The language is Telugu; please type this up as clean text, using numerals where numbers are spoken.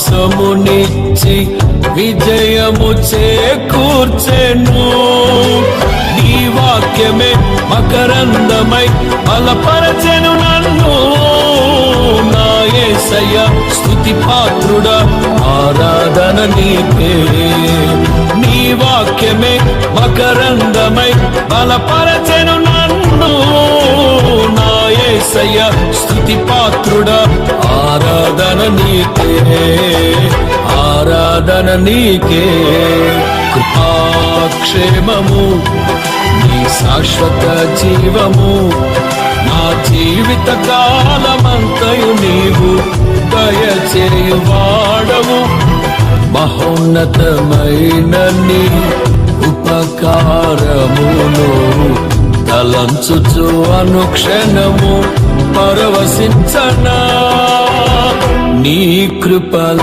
సమునిచ్చి విజయము చేకూర్చెను. నీ వాక్యమే మకరందమై బలపరచెను నన్ను. నా యేసయ్య స్తుతి పాత్రుడా, ఆరాధన నీకే. నీ వాక్యమే మకరందమై బలపరచెను నన్ను. నా యేసయ్య స్తుతి పాత్రుడా, ఆరాధన నీకే, ఆరాధన నీకే. కృపాక్షేమము నీ శాశ్వత జీవము, నా జీవిత కాలమంతయు నీవు దయచేయువాడవు. మహోన్నతమైన నీ ఉపకారమును తలంచుచు అనుక్షణము పరవశించనా. నీ కృప